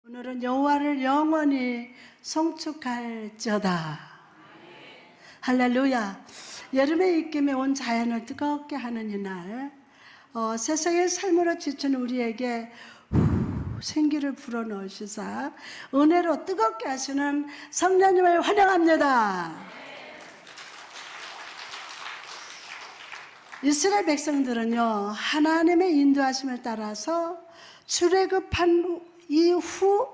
오늘은 여호와를 영원히 송축할지어다. 할렐루야. 여름의 입김에 온 자연을 뜨겁게 하는 이날, 세상의 삶으로 지친 우리에게 생기를 불어넣으시사 은혜로 뜨겁게 하시는 성령님을 환영합니다. 이스라엘 백성들은요, 하나님의 인도하심을 따라서 출애굽한 이후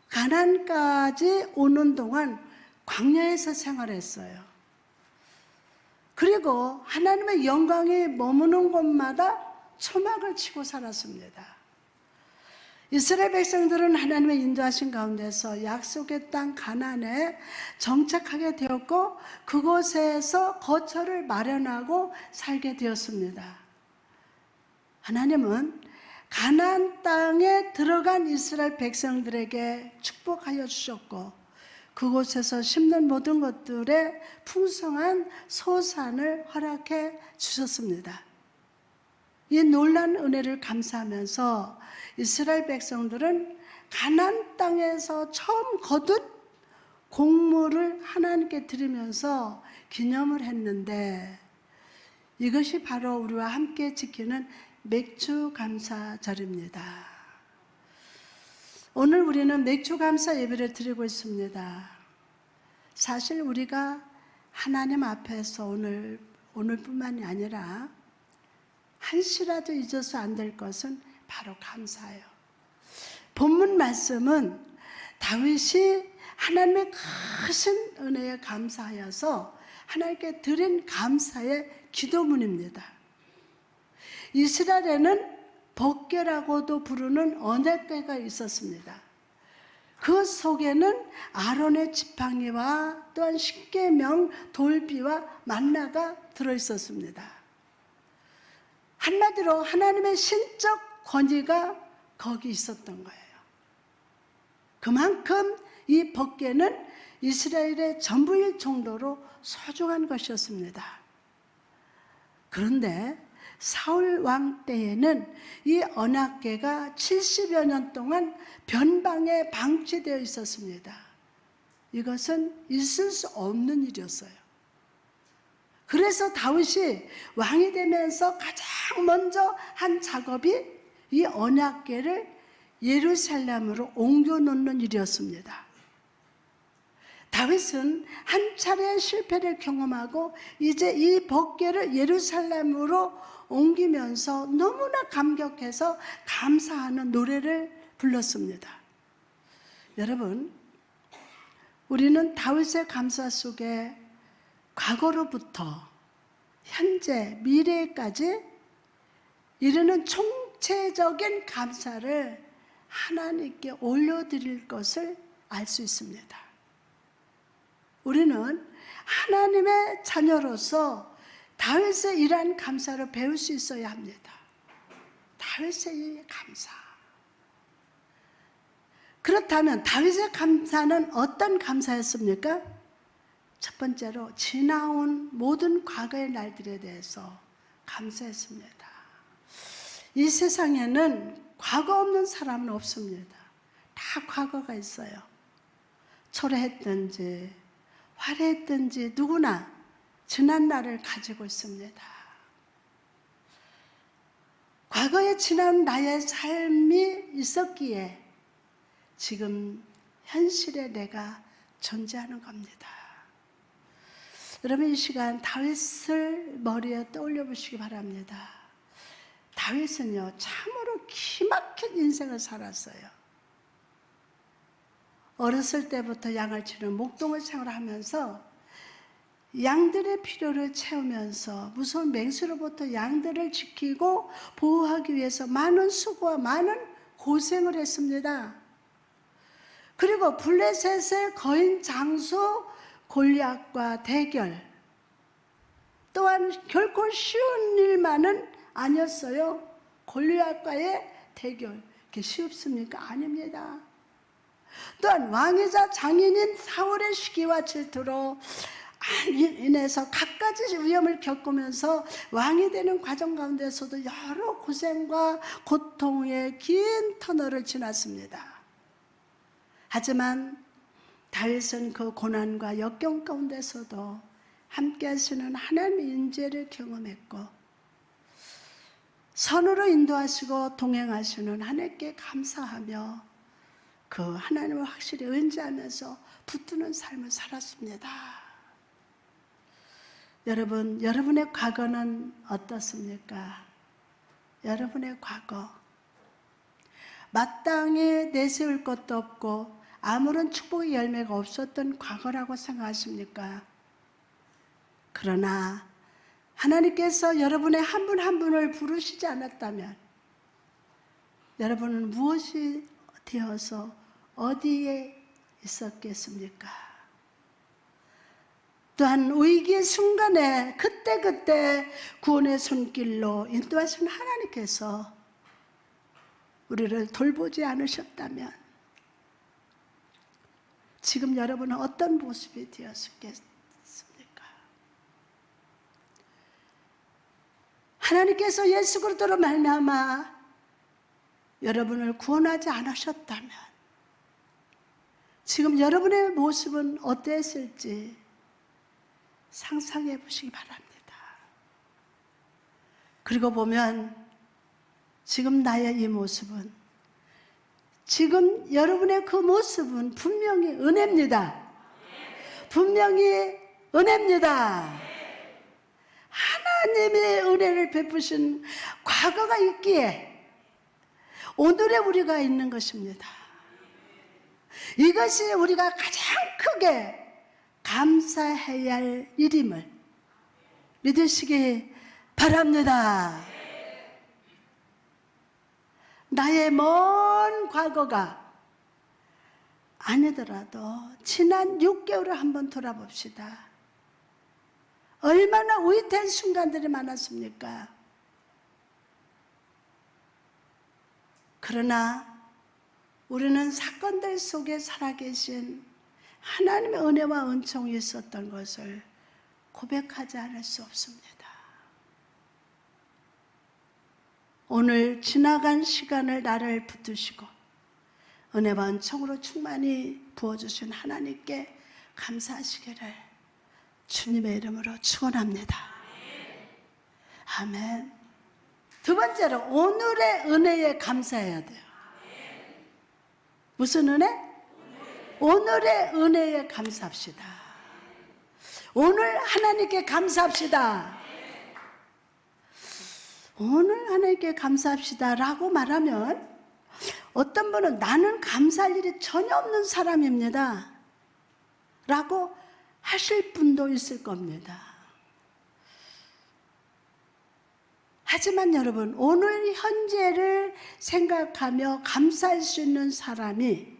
가나안까지 오는 동안 광야에서 생활했어요. 그리고 하나님의 영광이 머무는 곳마다 초막을 치고 살았습니다. 이스라엘 백성들은 하나님의 인도하신 가운데서 약속의 땅 가나안에 정착하게 되었고 그곳에서 거처를 마련하고 살게 되었습니다. 하나님은 가나안 땅에 들어간 이스라엘 백성들에게 축복하여 주셨고 그곳에서 심는 모든 것들에 풍성한 소산을 허락해 주셨습니다. 이 놀라운 은혜를 감사하면서 이스라엘 백성들은 가나안 땅에서 처음 거둔 곡물을 하나님께 드리면서 기념을 했는데 이것이 바로 우리와 함께 지키는 맥주감사절입니다. 오늘 우리는 맥주감사 예배를 드리고 있습니다. 사실 우리가 하나님 앞에서 오늘뿐만이 아니라 한시라도 잊어서 안 될 것은 바로 감사예요. 본문 말씀은 다윗이 하나님의 크신 은혜에 감사하여서 하나님께 드린 감사의 기도문입니다. 이스라엘에는 법궤라고도 부르는 언약궤가 있었습니다. 그 속에는 아론의 지팡이와 또한 십계명 돌비와 만나가 들어있었습니다. 한마디로 하나님의 신적 권위가 거기 있었던 거예요. 그만큼 이 법궤는 이스라엘의 전부일 정도로 소중한 것이었습니다. 그런데 사울 왕 때에는 이 언약궤가 70여 년 동안 변방에 방치되어 있었습니다. 이것은 있을 수 없는 일이었어요. 그래서 다윗이 왕이 되면서 가장 먼저 한 작업이 이 언약궤를 예루살렘으로 옮겨놓는 일이었습니다. 다윗은 한 차례 실패를 경험하고 이제 이 법궤를 예루살렘으로 옮기면서 너무나 감격해서 감사하는 노래를 불렀습니다. 여러분, 우리는 다윗의 감사 속에 과거로부터 현재, 미래까지 이르는 총체적인 감사를 하나님께 올려드릴 것을 알 수 있습니다. 우리는 하나님의 자녀로서 다윗의 이러한 감사를 배울 수 있어야 합니다. 다윗의 이 감사. 그렇다면 다윗의 감사는 어떤 감사였습니까? 첫 번째로 지나온 모든 과거의 날들에 대해서 감사했습니다. 이 세상에는 과거 없는 사람은 없습니다. 다 과거가 있어요. 초라했든지 화려했든지 누구나 지난 날을 가지고 있습니다. 과거에 지난 나의 삶이 있었기에 지금 현실에 내가 존재하는 겁니다. 여러분, 이 시간 다윗을 머리에 떠올려 보시기 바랍니다. 다윗은요, 참으로 기막힌 인생을 살았어요. 어렸을 때부터 양을 치는 목동을 생활을 하면서 양들의 필요를 채우면서 무서운 맹수로부터 양들을 지키고 보호하기 위해서 많은 수고와 많은 고생을 했습니다. 그리고 블레셋의 거인 장수 골리앗과 대결, 또한 결코 쉬운 일만은 아니었어요. 골리앗과의 대결, 그게 쉽습니까? 아닙니다. 또한 왕이자 장인인 사울의 시기와 질투로 인해서 갖가지 위험을 겪으면서 왕이 되는 과정 가운데서도 여러 고생과 고통의 긴 터널을 지났습니다. 하지만 다윗은 그 고난과 역경 가운데서도 함께 하시는 하나님의 인재를 경험했고, 선으로 인도하시고 동행하시는 하나님께 감사하며 그 하나님을 확실히 의지하면서 붙드는 삶을 살았습니다. 여러분, 여러분의 과거는 어떻습니까? 여러분의 과거, 마땅히 내세울 것도 없고 아무런 축복의 열매가 없었던 과거라고 생각하십니까? 그러나 하나님께서 여러분의 한 분 한 분을 부르시지 않았다면 여러분은 무엇이 되어서 어디에 있었겠습니까? 또한 위기의 순간에 그때그때 구원의 손길로 인도하신 하나님께서 우리를 돌보지 않으셨다면 지금 여러분은 어떤 모습이 되었겠습니까? 하나님께서 예수 그리스도로 말미암아 여러분을 구원하지 않으셨다면 지금 여러분의 모습은 어땠을지 상상해 보시기 바랍니다. 그리고 보면 지금 나의 이 모습은, 지금 여러분의 그 모습은 분명히 은혜입니다. 분명히 은혜입니다. 하나님의 은혜를 베푸신 과거가 있기에 오늘의 우리가 있는 것입니다. 이것이 우리가 가장 크게 감사해야 할 일임을 믿으시기 바랍니다. 나의 먼 과거가 아니더라도 지난 6개월을 한번 돌아봅시다. 얼마나 위태한 순간들이 많았습니까? 그러나 우리는 사건들 속에 살아계신 하나님의 은혜와 은총이 있었던 것을 고백하지 않을 수 없습니다. 오늘 지나간 시간을 나를 붙드시고 은혜와 은총으로 충만히 부어주신 하나님께 감사하시기를 주님의 이름으로 축원합니다. 아멘. 두 번째로 오늘의 은혜에 감사해야 돼요. 무슨 은혜? 오늘의 은혜에 감사합시다. 오늘 하나님께 감사합시다. 오늘 하나님께 감사합시다 라고 말하면 어떤 분은 나는 감사할 일이 전혀 없는 사람입니다 라고 하실 분도 있을 겁니다. 하지만 여러분, 오늘 현재를 생각하며 감사할 수 있는 사람이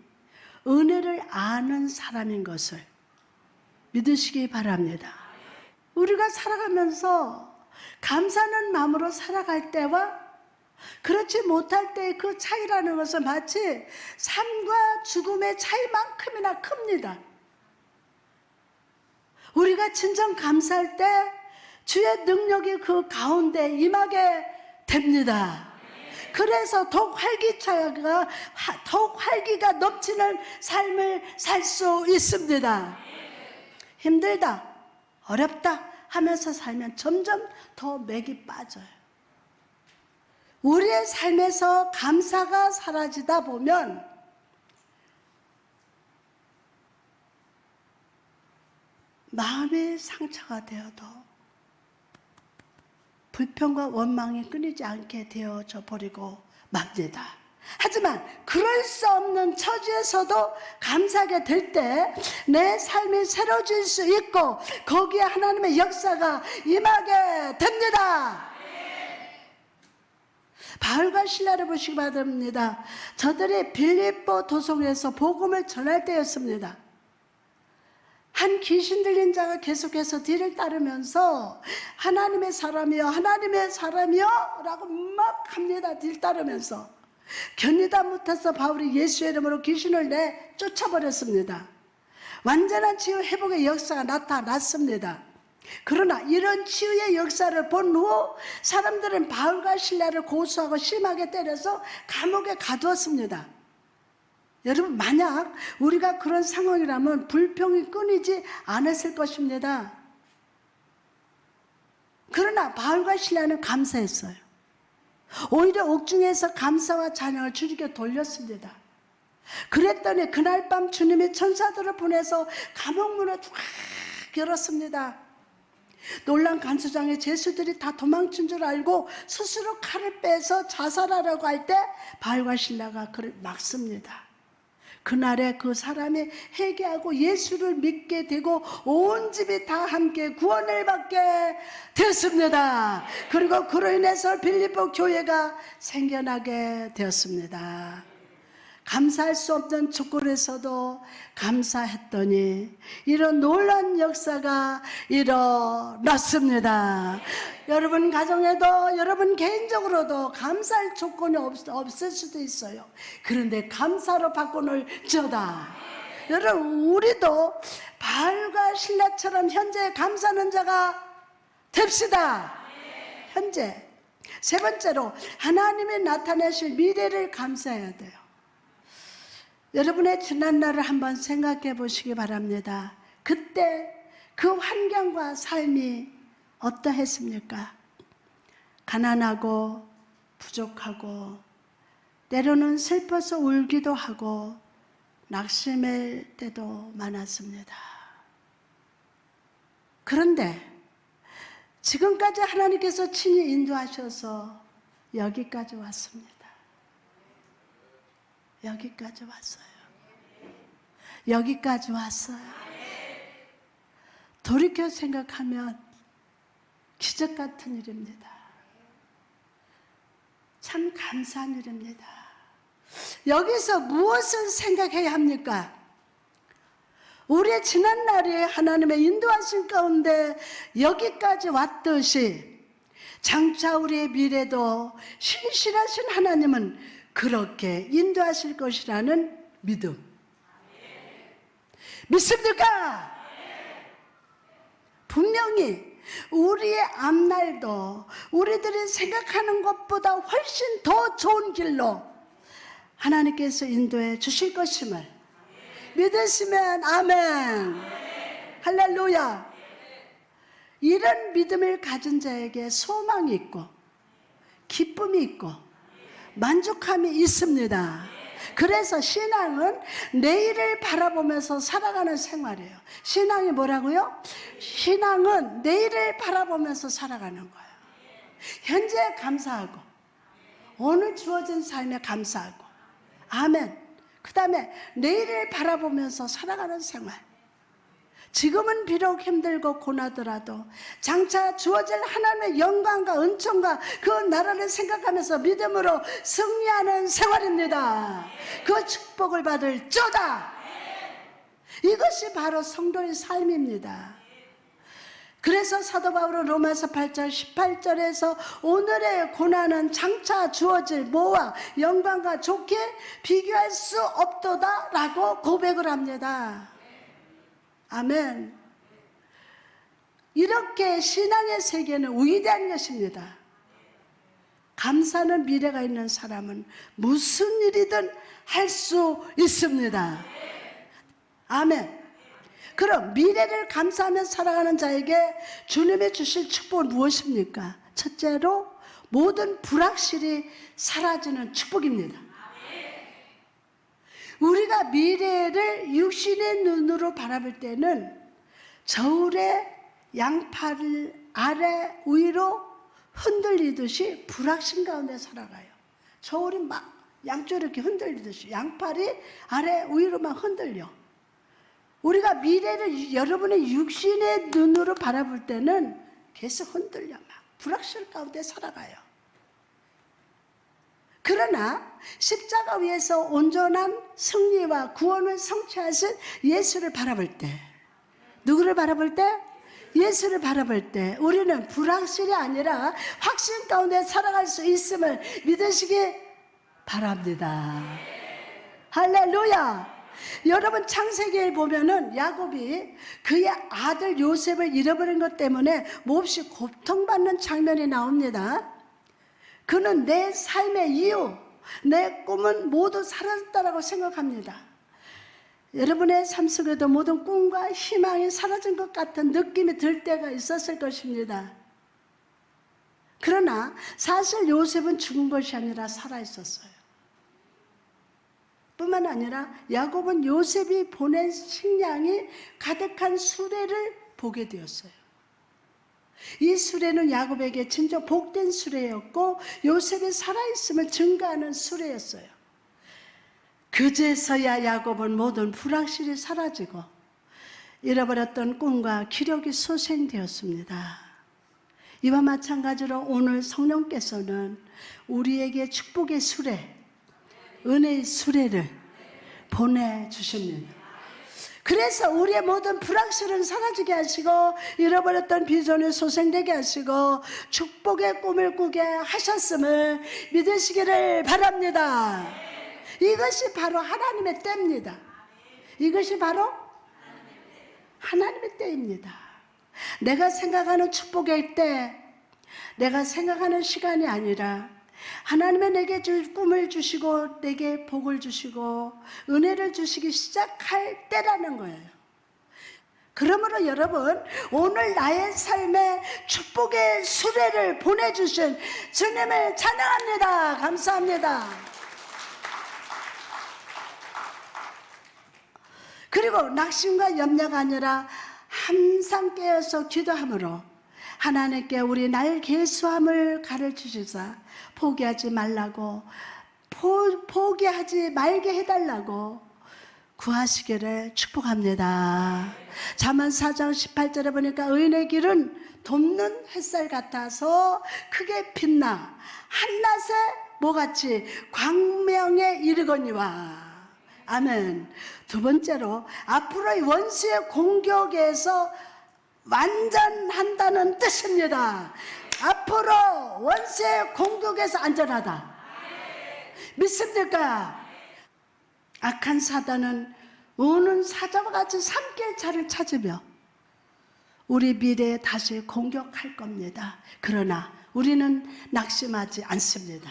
은혜를 아는 사람인 것을 믿으시기 바랍니다. 우리가 살아가면서 감사하는 마음으로 살아갈 때와 그렇지 못할 때의 그 차이라는 것은 마치 삶과 죽음의 차이만큼이나 큽니다. 우리가 진정 감사할 때 주의 능력이 그 가운데 임하게 됩니다. 그래서 더욱 활기가 넘치는 삶을 살 수 있습니다. 힘들다, 어렵다 하면서 살면 점점 더 맥이 빠져요. 우리의 삶에서 감사가 사라지다 보면 마음의 상처가 되어도 불평과 원망이 끊이지 않게 되어져 버리고 맙니다. 하지만 그럴 수 없는 처지에서도 감사하게 될 때 내 삶이 새로워질 수 있고 거기에 하나님의 역사가 임하게 됩니다. 바울과 실라를 보시기 바랍니다. 저들이 빌립보 도성에서 복음을 전할 때였습니다. 한 귀신 들린 자가 계속해서 뒤를 따르면서 하나님의 사람이여 하나님의 사람이여 라고 막 합니다. 뒤를 따르면서 견디다 못해서 바울이 예수의 이름으로 귀신을 쫓아버렸습니다. 완전한 치유 회복의 역사가 나타났습니다. 그러나 이런 치유의 역사를 본 후 사람들은 바울과 실라를 고소하고 심하게 때려서 감옥에 가두었습니다. 여러분, 만약 우리가 그런 상황이라면 불평이 끊이지 않았을 것입니다. 그러나 바울과 실라는 감사했어요. 오히려 옥중에서 감사와 찬양을 주님께 돌렸습니다. 그랬더니 그날 밤 주님이 천사들을 보내서 감옥문을 쫙 열었습니다. 놀란 간수장의 죄수들이 다 도망친 줄 알고 스스로 칼을 빼서 자살하려고 할 때 바울과 실라가 그를 막습니다. 그날에 그 사람이 회개하고 예수를 믿게 되고 온 집이 다 함께 구원을 받게 되었습니다. 그리고 그로 인해서 빌립보 교회가 생겨나게 되었습니다. 감사할 수 없는 조건에서도 감사했더니 이런 놀라운 역사가 일어났습니다. 여러분 가정에도 여러분 개인적으로도 감사할 조건이 없을 수도 있어요. 그런데 감사로 바꿔놓을 저다. 여러분, 우리도 바울과 실라처럼 현재 감사하는 자가 됩시다. 현재. 세 번째로 하나님이 나타내실 미래를 감사해야 돼요. 여러분의 지난 날을 한번 생각해 보시기 바랍니다. 그때 그 환경과 삶이 어떠했습니까? 가난하고 부족하고 때로는 슬퍼서 울기도 하고 낙심할 때도 많았습니다. 그런데 지금까지 하나님께서 친히 인도하셔서 여기까지 왔습니다. 여기까지 왔어요. 여기까지 왔어요. 돌이켜 생각하면 기적 같은 일입니다. 참 감사한 일입니다. 여기서 무엇을 생각해야 합니까? 우리의 지난 날에 하나님의 인도하신 가운데 여기까지 왔듯이 장차 우리의 미래도 신실하신 하나님은 그렇게 인도하실 것이라는 믿음. 믿습니까? 분명히 우리의 앞날도 우리들이 생각하는 것보다 훨씬 더 좋은 길로 하나님께서 인도해 주실 것임을 믿으시면 아멘. 할렐루야. 이런 믿음을 가진 자에게 소망이 있고 기쁨이 있고 만족함이 있습니다. 그래서 신앙은 내일을 바라보면서 살아가는 생활이에요. 신앙이 뭐라고요? 신앙은 내일을 바라보면서 살아가는 거예요. 현재 감사하고 오늘 주어진 삶에 감사하고 아멘. 그 다음에 내일을 바라보면서 살아가는 생활. 지금은 비록 힘들고 고나더라도 장차 주어질 하나님의 영광과 은총과 그 나라를 생각하면서 믿음으로 승리하는 생활입니다. 그 축복을 받을 저다. 이것이 바로 성도의 삶입니다. 그래서 사도 바울은 로마서 8장 18절에서 오늘의 고난은 장차 주어질 뭐와 영광과 좋게 비교할 수 없도다 라고 고백을 합니다. 아멘. 이렇게 신앙의 세계는 위대한 것입니다. 감사하는 미래가 있는 사람은 무슨 일이든 할 수 있습니다. 아멘. 그럼 미래를 감사하며 살아가는 자에게 주님이 주실 축복은 무엇입니까? 첫째로 모든 불확실이 사라지는 축복입니다. 우리가 미래를 육신의 눈으로 바라볼 때는 저울의 양팔 아래 위로 흔들리듯이 불확신 가운데 살아가요. 저울이 막 양쪽으로 이렇게 흔들리듯이 양팔이 아래 위로 막 흔들려. 우리가 미래를 여러분의 육신의 눈으로 바라볼 때는 계속 흔들려 막 불확실 가운데 살아가요. 그러나 십자가 위에서 온전한 승리와 구원을 성취하신 예수를 바라볼 때 누구를 바라볼 때? 예수를 바라볼 때 우리는 불확실이 아니라 확신 가운데 살아갈 수 있음을 믿으시기 바랍니다. 할렐루야. 여러분 창세기에 보면은 야곱이 그의 아들 요셉을 잃어버린 것 때문에 몹시 고통받는 장면이 나옵니다. 그는 내 삶의 이유, 내 꿈은 모두 사라졌다라고 생각합니다. 여러분의 삶 속에도 모든 꿈과 희망이 사라진 것 같은 느낌이 들 때가 있었을 것입니다. 그러나 사실 요셉은 죽은 것이 아니라 살아있었어요. 뿐만 아니라 야곱은 요셉이 보낸 식량이 가득한 수레를 보게 되었어요. 이 수레는 야곱에게 진짜 복된 수레였고 요셉이 살아있음을 증거하는 수레였어요. 그제서야 야곱은 모든 불확실이 사라지고 잃어버렸던 꿈과 기력이 소생되었습니다. 이와 마찬가지로 오늘 성령께서는 우리에게 축복의 수레, 은혜의 수레를 보내주십니다. 그래서 우리의 모든 불확실은 사라지게 하시고 잃어버렸던 비전을 소생되게 하시고 축복의 꿈을 꾸게 하셨음을 믿으시기를 바랍니다. 이것이 바로 하나님의 때입니다. 이것이 바로 하나님의 때입니다. 내가 생각하는 축복의 때, 내가 생각하는 시간이 아니라 하나님의 내게 꿈을 주시고 내게 복을 주시고 은혜를 주시기 시작할 때라는 거예요. 그러므로 여러분, 오늘 나의 삶에 축복의 수레를 보내주신 주님을 찬양합니다. 감사합니다. 그리고 낙심과 염려가 아니라 항상 깨어서 기도함으로 하나님께 우리 날 계수함을 가르치시사 포기하지 말라고, 포기하지 말게 해달라고 구하시기를 축복합니다. 잠언 4장 18절에 보니까 의인의 길은 돋는 햇살 같아서 크게 빛나 한낮에 뭐같이 광명에 이르거니와. 아멘. 두 번째로 앞으로의 원수의 공격에서 완전한다는 뜻입니다. 앞으로 원수의 공격에서 안전하다. 믿습니까? 악한 사단은 우는 사자와 같이 삼킬 자를 찾으며 우리 미래에 다시 공격할 겁니다. 그러나 우리는 낙심하지 않습니다.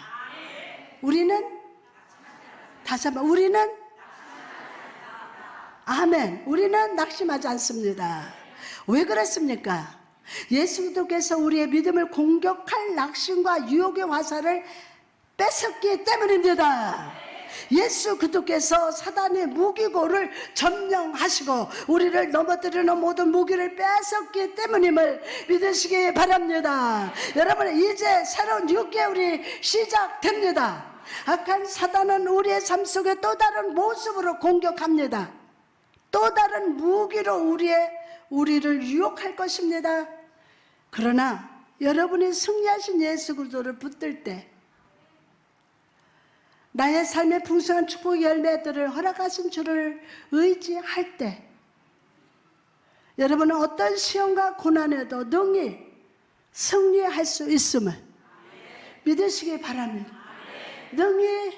우리는 다시 한번 우리는 아멘. 우리는 낙심하지 않습니다. 왜 그렇습니까? 예수 그리스도께서 우리의 믿음을 공격할 낙심과 유혹의 화살을 뺏었기 때문입니다. 예수 그리스도께서 사단의 무기고를 점령하시고 우리를 넘어뜨리는 모든 무기를 뺏었기 때문임을 믿으시기 바랍니다. 여러분, 이제 새로운 6개월이 시작됩니다. 악한 사단은 우리의 삶 속에 또 다른 모습으로 공격합니다. 또 다른 무기로 우리를 유혹할 것입니다. 그러나 여러분이 승리하신 예수 그리스도를 붙들 때, 나의 삶의 풍성한 축복 열매들을 허락하신 주를 의지할 때, 여러분은 어떤 시험과 고난에도 능히 승리할 수 있음을 믿으시기 바랍니다. 능히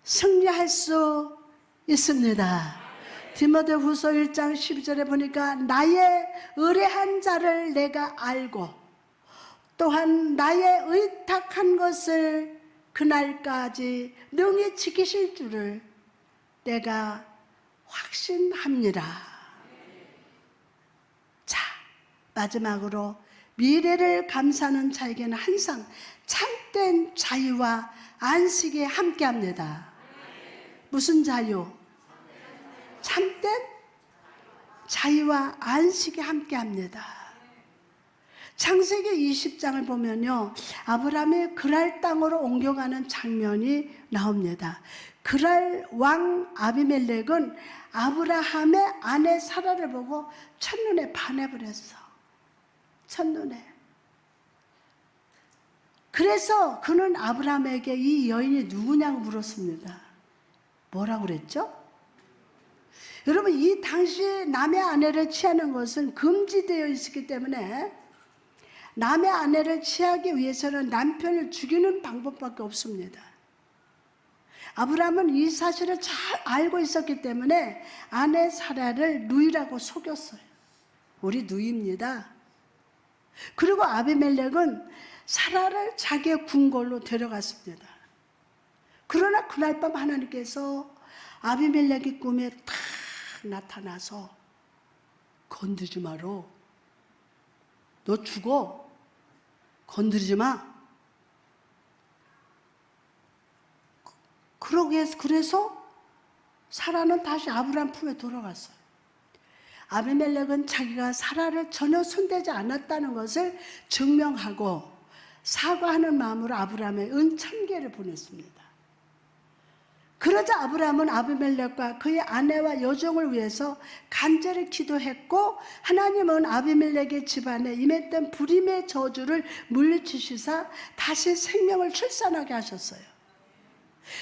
승리할 수 있습니다. 디모데후서 1장 12절에 보니까 나의 의뢰한 자를 내가 알고 또한 나의 의탁한 것을 그날까지 능히 지키실 줄을 내가 확신합니다. 자, 마지막으로 미래를 감사하는 자에게는 항상 참된 자유와 안식이 함께합니다. 무슨 자유? 참된 자유와 안식이 함께합니다. 창세기 20장을 보면요, 아브라함이 그랄 땅으로 옮겨가는 장면이 나옵니다. 그랄 왕 아비멜렉은 아브라함의 아내 사라를 보고 첫눈에 반해버렸어. 첫눈에. 그래서 그는 아브라함에게 이 여인이 누구냐고 물었습니다. 뭐라고 그랬죠? 여러분, 이 당시 남의 아내를 취하는 것은 금지되어 있었기 때문에 남의 아내를 취하기 위해서는 남편을 죽이는 방법밖에 없습니다. 아브라함은 이 사실을 잘 알고 있었기 때문에 아내 사라를 누이라고 속였어요. 우리 누이입니다. 그리고 아비멜렉은 사라를 자기의 궁궐로 데려갔습니다. 그러나 그날 밤 하나님께서 아비멜렉의 꿈에 탁 나타나서 건드리지 마라. 너 죽어. 건드리지 마. 그래서 사라는 다시 아브라함 품에 돌아갔어요. 아비멜렉은 자기가 사라를 전혀 손대지 않았다는 것을 증명하고 사과하는 마음으로 아브라함에 은 1000개를 보냈습니다. 그러자 아브라함은 아비멜렉과 그의 아내와 여종을 위해서 간절히 기도했고, 하나님은 아비멜렉의 집안에 임했던 불임의 저주를 물리치시사 다시 생명을 출산하게 하셨어요.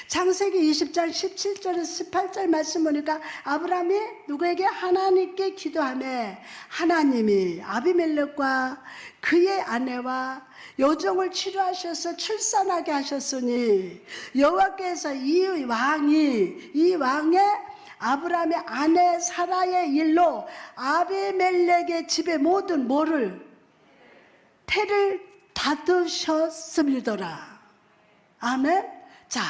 창세기 20장 17절에서 18절 말씀 보니까 아브라함이 누구에게? 하나님께 기도하며 하나님이 아비멜렉과 그의 아내와 여종을 치료하셔서 출산하게 하셨으니 여호와께서 이 왕의 아브라함의 아내 사라의 일로 아비멜렉의 집에 모든 태를 닫으셨음이더라. 아멘. 자,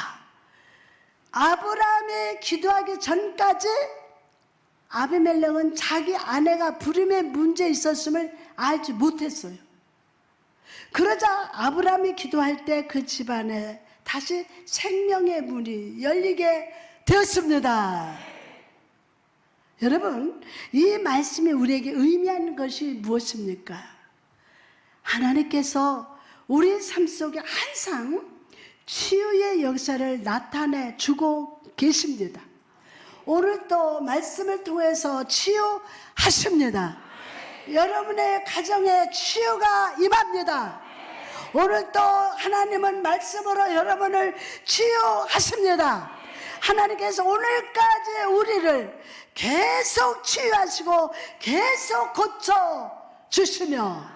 아브라함이 기도하기 전까지 아비멜렉은 자기 아내가 불임의 문제에 있었음을 알지 못했어요. 그러자 아브라함이 기도할 때 그 집안에 다시 생명의 문이 열리게 되었습니다. 여러분, 이 말씀이 우리에게 의미하는 것이 무엇입니까? 하나님께서 우리 삶 속에 항상 치유의 역사를 나타내 주고 계십니다. 오늘 또 말씀을 통해서 치유하십니다. 여러분의 가정에 치유가 임합니다. 오늘 또 하나님은 말씀으로 여러분을 치유하십니다. 하나님께서 오늘까지 우리를 계속 치유하시고 계속 고쳐주시며,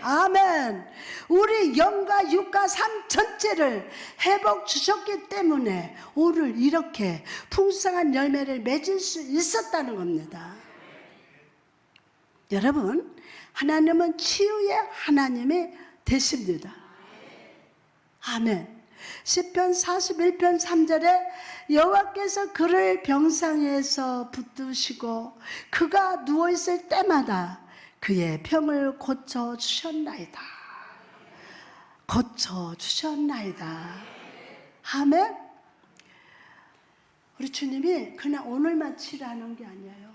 아멘. 우리 영과 육과 삶 전체를 회복 주셨기 때문에 오늘 이렇게 풍성한 열매를 맺을 수 있었다는 겁니다. 여러분, 하나님은 치유의 하나님이 되십니다. 아멘. 시편 41편 3절에 여호와께서 그를 병상에서 붙드시고 그가 누워있을 때마다 그의 병을 고쳐주셨나이다. 고쳐주셨나이다. 아멘. 우리 주님이 그냥 오늘만 치료하는 게 아니에요.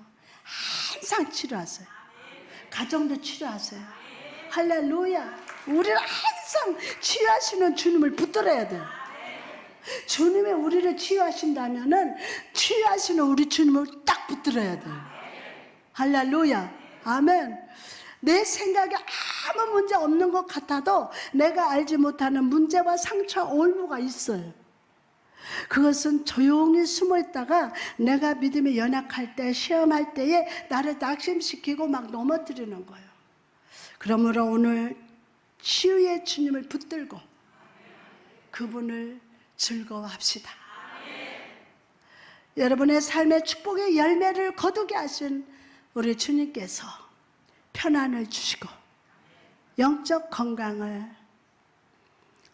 항상 치료하세요. 가정도 치료하세요. 할렐루야. 우리를 항상 치유하시는 주님을 붙들어야 돼요. 주님이 우리를 치유하신다면은 치유하시는 우리 주님을 딱 붙들어야 돼요. 할렐루야. 아멘. 내 생각에 아무 문제 없는 것 같아도 내가 알지 못하는 문제와 상처와 올무가 있어요. 그것은 조용히 숨어 있다가 내가 믿음이 연약할 때, 시험할 때에 나를 낙심시키고 막 넘어뜨리는 거예요. 그러므로 오늘 치유의 주님을 붙들고 그분을 즐거워합시다. 여러분의 삶의 축복의 열매를 거두게 하신 우리 주님께서 편안을 주시고 영적 건강을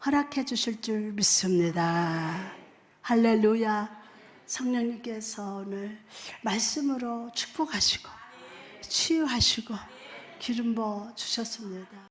허락해 주실 줄 믿습니다. 할렐루야. 성령님께서 오늘 말씀으로 축복하시고 치유하시고 기름 부어 주셨습니다.